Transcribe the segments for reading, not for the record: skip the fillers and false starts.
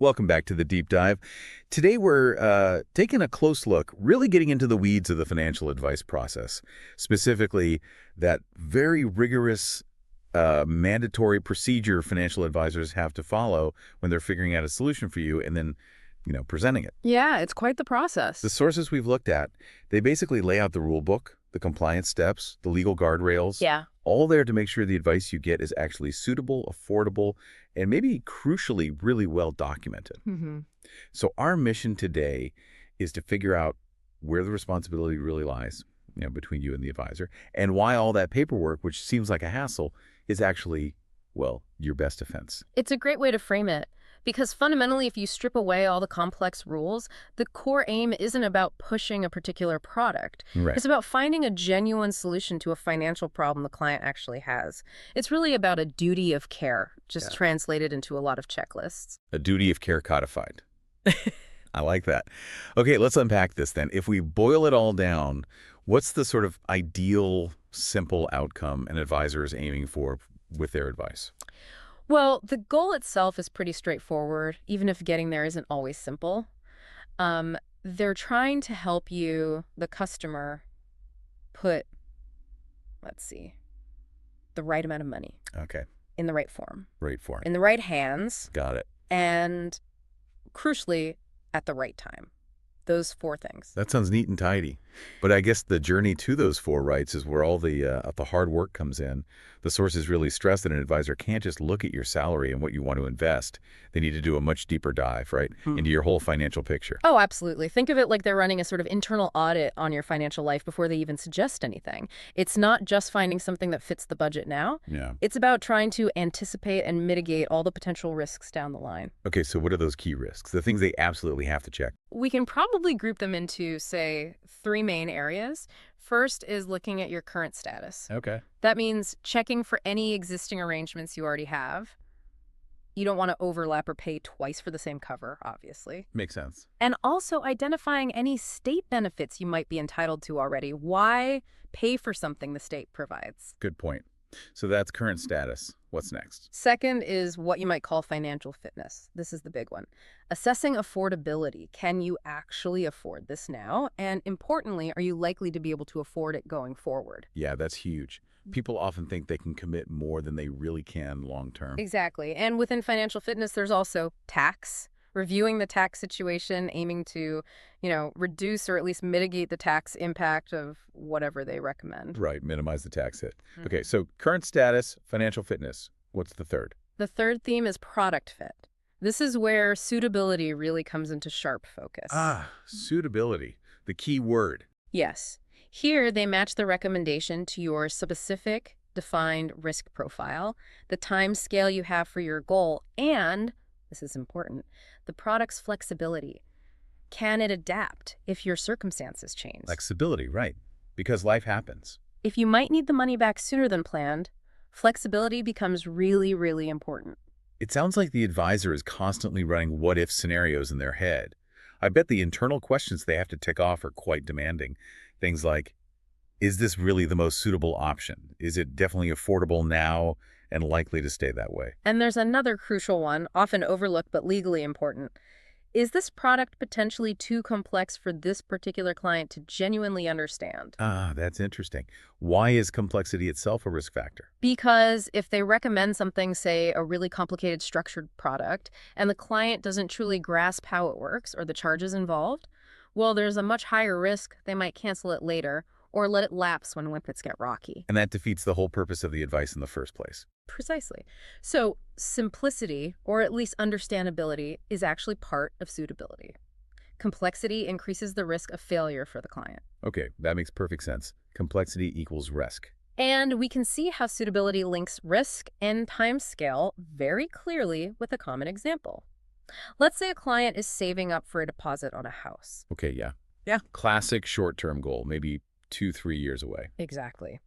Welcome back to the Deep Dive. Today we're taking a close look, really getting into the weeds of the financial advice process, specifically that very rigorous mandatory procedure financial advisors have to follow when they're figuring out a solution for you and then, presenting it. Yeah, it's quite the process. The sources we've looked at, they basically lay out the rule book, the compliance steps, the legal guardrails, Yeah. all there to make sure the advice you get is actually suitable, affordable, and maybe crucially really well documented. Mm-hmm. So our mission today is to figure out where the responsibility really lies, between you and the advisor, and why all that paperwork, which seems like a hassle, is actually, well, your best defense. It's a great way to frame it. Because fundamentally, if you strip away all the complex rules, the core aim isn't about pushing a particular product. Right. It's about finding a genuine solution to a financial problem the client actually has. It's really about a duty of care, just translated into a lot of checklists. A duty of care codified. I like that. Okay, let's unpack this then. If we boil it all down, what's the sort of ideal, simple outcome an advisor is aiming for with their advice? Well, the goal itself is pretty straightforward, even if getting there isn't always simple. They're trying to help you, the customer, put, the right amount of money. Okay. In the right form. Right form. In the right hands. Got it. And crucially, at the right time. Those four things. That sounds neat and tidy. But I guess the journey to those four rights is where all the hard work comes in. The sources really stress that an advisor can't just look at your salary and what you want to invest. They need to do a much deeper dive, right, into your whole financial picture. Oh, absolutely. Think of it like they're running a sort of internal audit on your financial life before they even suggest anything. It's not just finding something that fits the budget now. Yeah. It's about trying to anticipate and mitigate all the potential risks down the line. Okay, so what are those key risks? The things they absolutely have to check? We can probably group them into, say, three main areas. First is looking at your current status. Okay. That means checking for any existing arrangements you already have. You don't want to overlap or pay twice for the same cover, obviously. Makes sense. And also identifying any state benefits you might be entitled to already. Why pay for something the state provides? Good point. So that's current status. What's next? Second is what you might call financial fitness. This is the big one. Assessing affordability. Can you actually afford this now? And importantly, are you likely to be able to afford it going forward? Yeah, that's huge. People often think they can commit more than they really can long term. Exactly. And within financial fitness, there's also tax. Reviewing the tax situation, aiming to, reduce or at least mitigate the tax impact of whatever they recommend. Right, minimize the tax hit. Okay, so current status, financial fitness. What's the third? The third theme is product fit. This is where suitability really comes into sharp focus. Suitability, the key word. Yes. Here, they match the recommendation to your specific, defined risk profile, the time scale you have for your goal, and, this is important, the product's flexibility. Can it adapt if your circumstances change? Flexibility, right. Because life happens. If you might need the money back sooner than planned, flexibility becomes really, really important. It sounds like the advisor is constantly running what-if scenarios in their head. I bet the internal questions they have to tick off are quite demanding. Things like, is this really the most suitable option? Is it definitely affordable now and likely to stay that way? And there's another crucial one, often overlooked but legally important. Is this product potentially too complex for this particular client to genuinely understand? That's interesting. Why is complexity itself a risk factor? Because if they recommend something, say, a really complicated structured product, and the client doesn't truly grasp how it works or the charges involved, well, there's a much higher risk they might cancel it later or let it lapse when whippets get rocky. And that defeats the whole purpose of the advice in the first place. Precisely. So simplicity, or at least understandability, is actually part of suitability. Complexity increases the risk of failure for the client. Okay, that makes perfect sense. Complexity equals risk. And we can see how suitability links risk and timescale very clearly with a common example. Let's say a client is saving up for a deposit on a house. Okay, yeah. Classic short-term goal, maybe 2-3 years away. Exactly.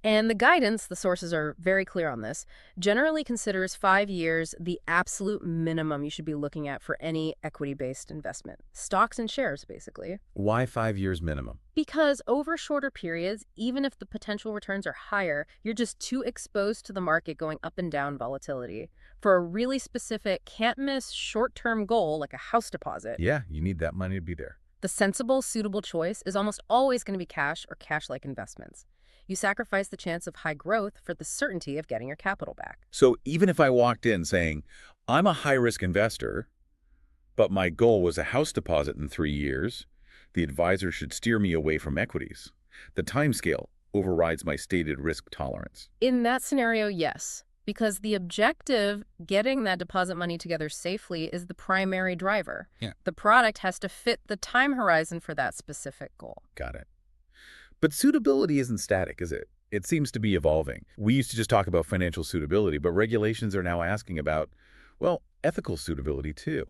And the guidance, the sources are very clear on this, generally considers 5 years the absolute minimum you should be looking at for any equity-based investment. Stocks and shares, basically. Why 5 years minimum? Because over shorter periods, even if the potential returns are higher, you're just too exposed to the market going up and down volatility. For a really specific, can't-miss short-term goal like a house deposit, Yeah, you need that money to be there. the sensible, suitable choice is almost always going to be cash or cash-like investments. You sacrifice the chance of high growth for the certainty of getting your capital back. So even if I walked in saying, I'm a high-risk investor, but my goal was a house deposit in 3 years, the advisor should steer me away from equities. The timescale overrides my stated risk tolerance. In that scenario, yes, because the objective, getting that deposit money together safely, is the primary driver. Yeah. The product has to fit the time horizon for that specific goal. Got it. But suitability isn't static, is it? It seems to be evolving. We used to just talk about financial suitability, but regulations are now asking about, well, ethical suitability too.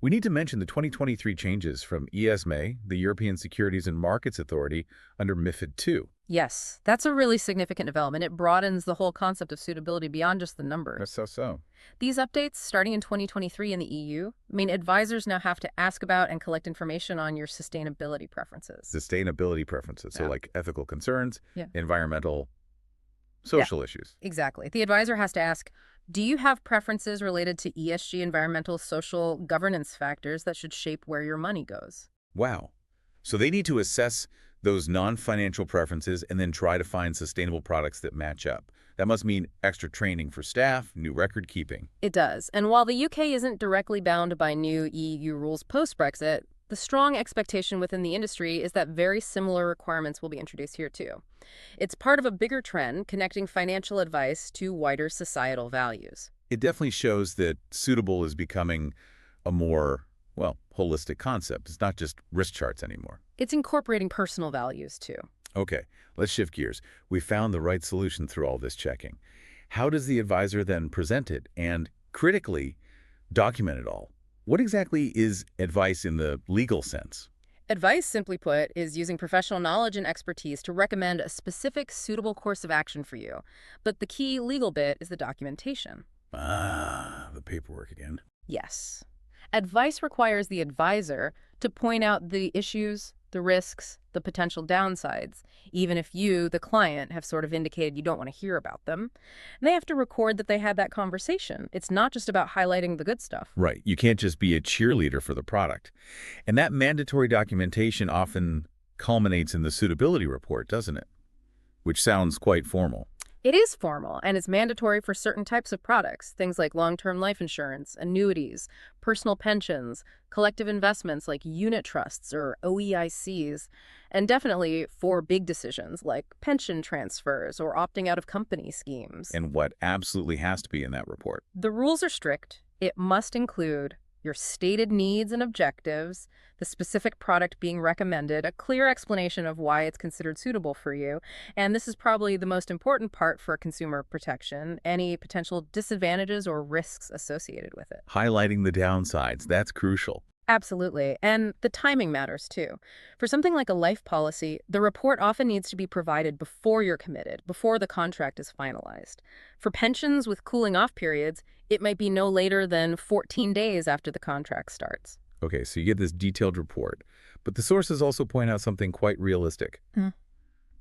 We need to mention the 2023 changes from ESMA, the European Securities and Markets Authority, under MiFID II. Yes, that's a really significant development. It broadens the whole concept of suitability beyond just the numbers. So. These updates, starting in 2023 in the EU, mean advisors now have to ask about and collect information on your sustainability preferences. Sustainability preferences, so Yeah. like ethical concerns, Yeah. environmental, social issues. Exactly. The advisor has to ask, do you have preferences related to ESG, environmental, social, governance factors that should shape where your money goes? Wow. So they need to assess those non-financial preferences and then try to find sustainable products that match up. That must mean extra training for staff, new record keeping. It does. And while the UK isn't directly bound by new EU rules post-Brexit, the strong expectation within the industry is that very similar requirements will be introduced here too. It's part of a bigger trend connecting financial advice to wider societal values. It definitely shows that suitable is becoming a more, well, holistic concept. It's not just risk charts anymore. It's incorporating personal values too. Okay, let's shift gears. We found the right solution through all this checking. How does the advisor then present it and, critically, document it all? What exactly is advice in the legal sense? Advice, simply put, is using professional knowledge and expertise to recommend a specific suitable course of action for you. But the key legal bit is the documentation. Ah, the paperwork again. Yes. Advice requires the advisor to point out the issues, the risks, the potential downsides, even if you, the client, have sort of indicated you don't want to hear about them. And they have to record that they had that conversation. It's not just about highlighting the good stuff. Right. You can't just be a cheerleader for the product. And that mandatory documentation often culminates in the suitability report, doesn't it? Which sounds quite formal. It is formal, and it's mandatory for certain types of products, things like long-term life insurance, annuities, personal pensions, collective investments like unit trusts or OEICs, and definitely for big decisions like pension transfers or opting out of company schemes. And what absolutely has to be in that report. The rules are strict. It must include your stated needs and objectives, the specific product being recommended, a clear explanation of why it's considered suitable for you, and this is probably the most important part for consumer protection, any potential disadvantages or risks associated with it. Highlighting the downsides, that's crucial. Absolutely. And the timing matters too. For something like a life policy, the report often needs to be provided before you're committed, before the contract is finalized. For pensions with cooling off periods, it might be no later than 14 days after the contract starts. Okay, so you get this detailed report, but the sources also point out something quite realistic.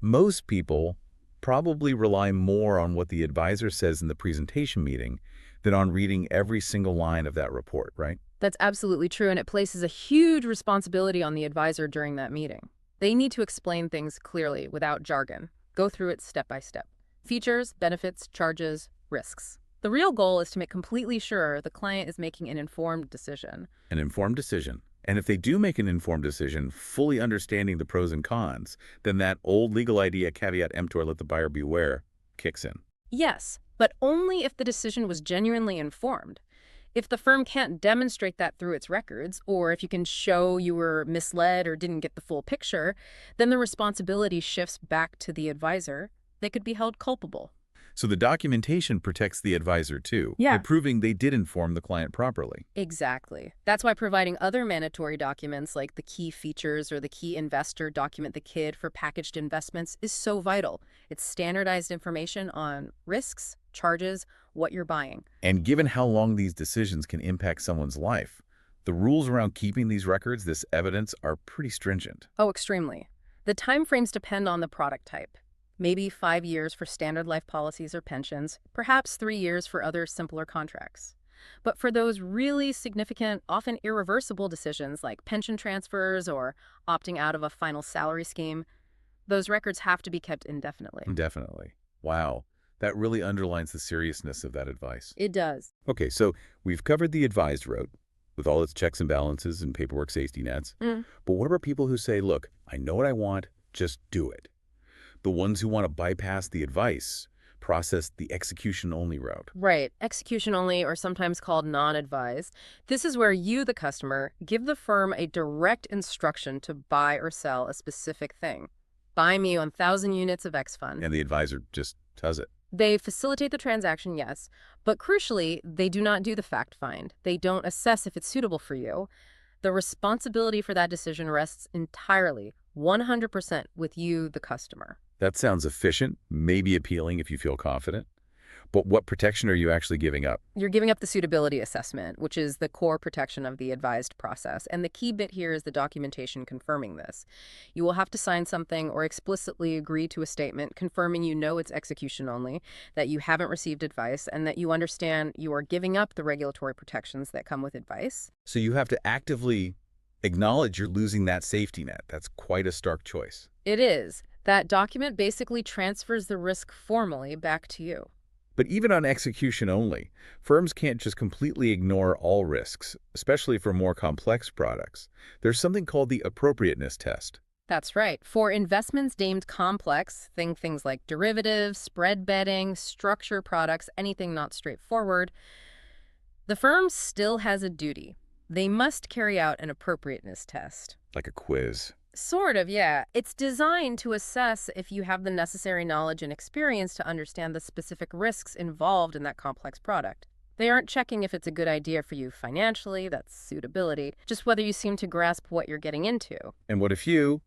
Most people probably rely more on what the advisor says in the presentation meeting than on reading every single line of that report, right? That's absolutely true, and it places a huge responsibility on the advisor during that meeting. They need to explain things clearly without jargon, go through it step by step. Features, benefits, charges, risks. The real goal is to make completely sure the client is making an informed decision. An informed decision. And if they do make an informed decision, fully understanding the pros and cons, then that old legal idea, caveat emptor, let the buyer beware, kicks in. Yes, but only if the decision was genuinely informed. If the firm can't demonstrate that through its records, or if you can show you were misled or didn't get the full picture, then the responsibility shifts back to the advisor. They could be held culpable. So the documentation protects the advisor too, Yeah. by proving they did inform the client properly. Exactly. That's why providing other mandatory documents like the key features or the key investor document the KID for packaged investments is so vital. It's standardized information on risks, charges, what you're buying. And given how long these decisions can impact someone's life, the rules around keeping these records, this evidence, are pretty stringent. Oh, extremely. The timeframes depend on the product type. Maybe 5 years for standard life policies or pensions, perhaps 3 years for other simpler contracts. But for those really significant, often irreversible decisions like pension transfers or opting out of a final salary scheme, those records have to be kept indefinitely. Definitely. Wow. That really underlines the seriousness of that advice. It does. Okay, so we've covered the advised route with all its checks and balances and paperwork safety nets. But what about people who say, look, I know what I want, just do it? The ones who want to bypass the advice, process the execution-only route. Right. Execution only, or sometimes called non-advised. This is where you, the customer, give the firm a direct instruction to buy or sell a specific thing. Buy me 1,000 units of X fund. And the advisor just does it. They facilitate the transaction, yes, but crucially, they do not do the fact find. They don't assess if it's suitable for you. The responsibility for that decision rests entirely, 100% with you, the customer. That sounds efficient, maybe appealing if you feel confident. But what protection are you actually giving up? You're giving up the suitability assessment, which is the core protection of the advised process. And the key bit here is the documentation confirming this. You will have to sign something or explicitly agree to a statement confirming you know it's execution only, that you haven't received advice, and that you understand you are giving up the regulatory protections that come with advice. So you have to actively acknowledge you're losing that safety net. That's quite a stark choice. It is. That document basically transfers the risk formally back to you. But even on execution only, firms can't just completely ignore all risks, especially for more complex products. There's something called the appropriateness test. That's right. For investments deemed complex, things like derivatives, spread betting, structure products, anything not straightforward, the firm still has a duty. They must carry out an appropriateness test. Like a quiz. Sort of, yeah. It's designed to assess if you have the necessary knowledge and experience to understand the specific risks involved in that complex product. They aren't checking if it's a good idea for you financially, that's suitability, just whether you seem to grasp what you're getting into. And what if you,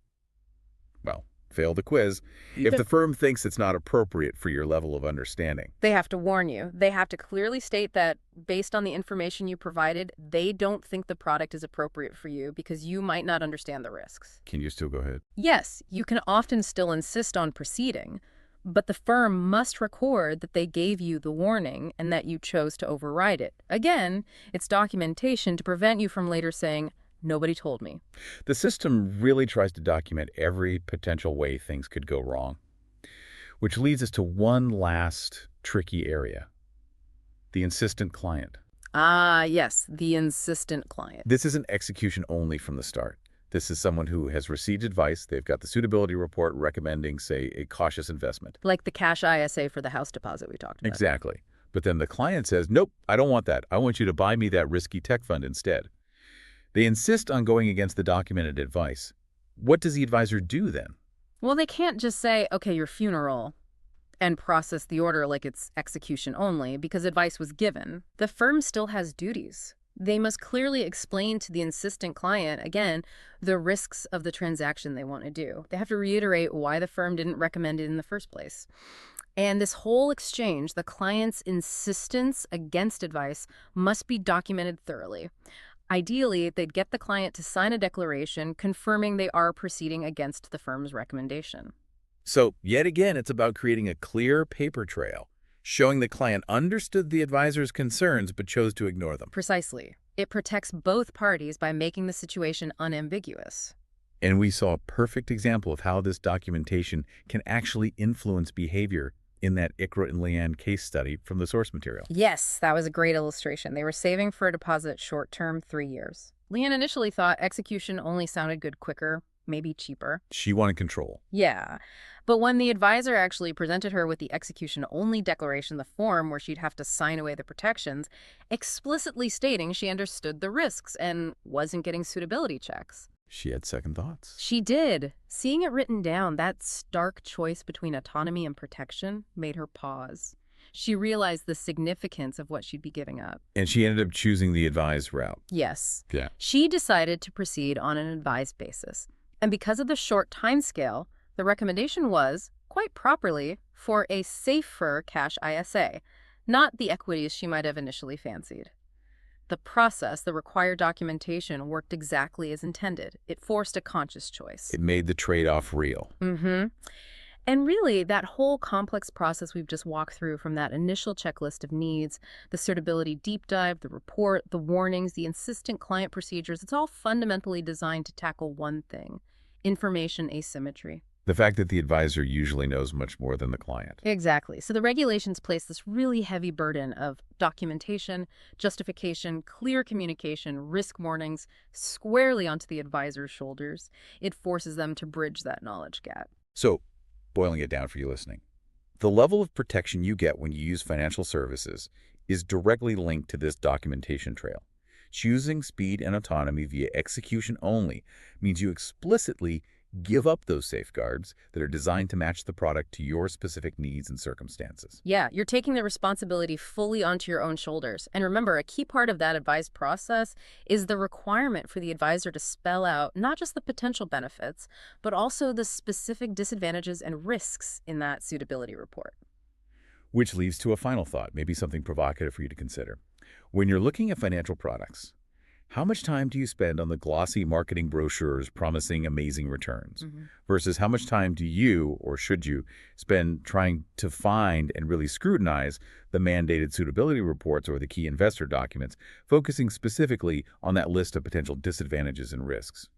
well, fail the quiz, if the firm thinks it's not appropriate for your level of understanding? They have to warn you. They have to clearly state that, based on the information you provided, they don't think the product is appropriate for you because you might not understand the risks. Can you still go ahead? Yes, you can often still insist on proceeding, but the firm must record that they gave you the warning and that you chose to override it. Again, it's documentation to prevent you from later saying, "Nobody told me." The system really tries to document every potential way things could go wrong, which leads us to one last tricky area: the insistent client. Ah, yes, the insistent client. This isn't execution only from the start. This is someone who has received advice. They've got the suitability report recommending, say, a cautious investment. Like the cash ISA for the house deposit we talked about. Exactly. But then the client says, nope, I don't want that. I want you to buy me that risky tech fund instead. They insist on going against the documented advice. What does the advisor do then? Well, they can't just say, okay, your funeral, and process the order like it's execution only because advice was given. The firm still has duties. They must clearly explain to the insistent client, again, the risks of the transaction they want to do. They have to reiterate why the firm didn't recommend it in the first place. And this whole exchange, the client's insistence against advice, must be documented thoroughly. Ideally, they'd get the client to sign a declaration confirming they are proceeding against the firm's recommendation. So, yet again, it's about creating a clear paper trail, showing the client understood the advisor's concerns but chose to ignore them. Precisely. It protects both parties by making the situation unambiguous. And we saw a perfect example of how this documentation can actually influence behavior in that Ikra and Leanne case study from the source material. Yes, that was a great illustration. They were saving for a deposit short-term, 3 years. Leanne initially thought execution only sounded good quicker, maybe cheaper. She wanted control. Yeah. But when the advisor actually presented her with the execution-only declaration, the form where she'd have to sign away the protections, explicitly stating she understood the risks and wasn't getting suitability checks. She had second thoughts. She did. Seeing it written down, that stark choice between autonomy and protection made her pause. She realized the significance of what she'd be giving up. And she ended up choosing the advised route. Yes. Yeah. She decided to proceed on an advised basis. And because of the short timescale, the recommendation was, quite properly, for a safer cash ISA, not the equities she might have initially fancied. The process, the required documentation, worked exactly as intended. It forced a conscious choice. It made the trade-off real. Mm-hmm. And really, that whole complex process we've just walked through, from that initial checklist of needs, the suitability deep dive, the report, the warnings, the insistent client procedures, it's all fundamentally designed to tackle one thing: information asymmetry. The fact that the advisor usually knows much more than the client. Exactly. So the regulations place this really heavy burden of documentation, justification, clear communication, risk warnings squarely onto the advisor's shoulders. It forces them to bridge that knowledge gap. So, boiling it down for you listening, the level of protection you get when you use financial services is directly linked to this documentation trail. Choosing speed and autonomy via execution only means you explicitly give up those safeguards that are designed to match the product to your specific needs and circumstances. Yeah, you're taking the responsibility fully onto your own shoulders. And remember, a key part of that advice process is the requirement for the advisor to spell out not just the potential benefits, but also the specific disadvantages and risks in that suitability report. Which leads to a final thought, maybe something provocative for you to consider. When you're looking at financial products, how much time do you spend on the glossy marketing brochures promising amazing returns versus how much time do you, or should you, spend trying to find and really scrutinize the mandated suitability reports or the key investor documents, focusing specifically on that list of potential disadvantages and risks?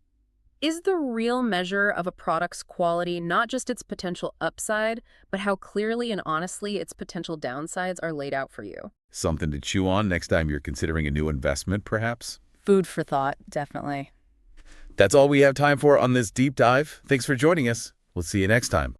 Is the real measure of a product's quality not just its potential upside, but how clearly and honestly its potential downsides are laid out for you? Something to chew on next time you're considering a new investment, perhaps? Food for thought, definitely. That's all we have time for on this deep dive. Thanks for joining us. We'll see you next time.